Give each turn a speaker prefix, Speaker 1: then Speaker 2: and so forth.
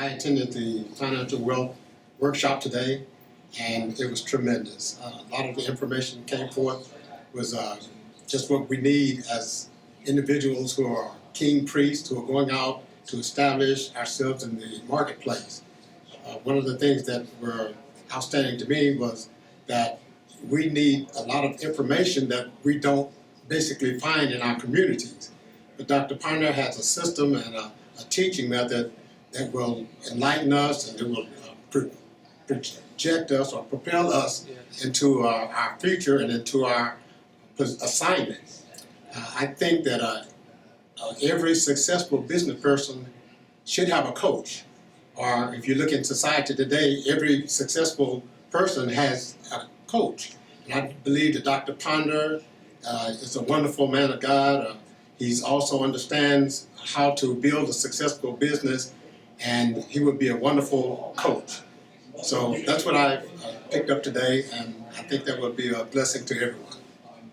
Speaker 1: I attended the Financial Wealth Workshop today, and it was tremendous. A lot of the information came forth was just what we need as individuals who are king priests who are going out to establish ourselves in the marketplace. One of the things that were outstanding to me was that we need a lot of information that we don't basically find in our communities. But Dr. Ponder has a system and a teaching method that will enlighten us and it will project us or propel us into our future and into our assignment. I think that every successful business person should have a coach. Or if you look in society today, every successful person has a coach. And I believe that Dr. Ponder is a wonderful man of God. He also understands how to build a successful business, and he would be a wonderful coach. So that's what I picked up today, and I think that would be a blessing to everyone.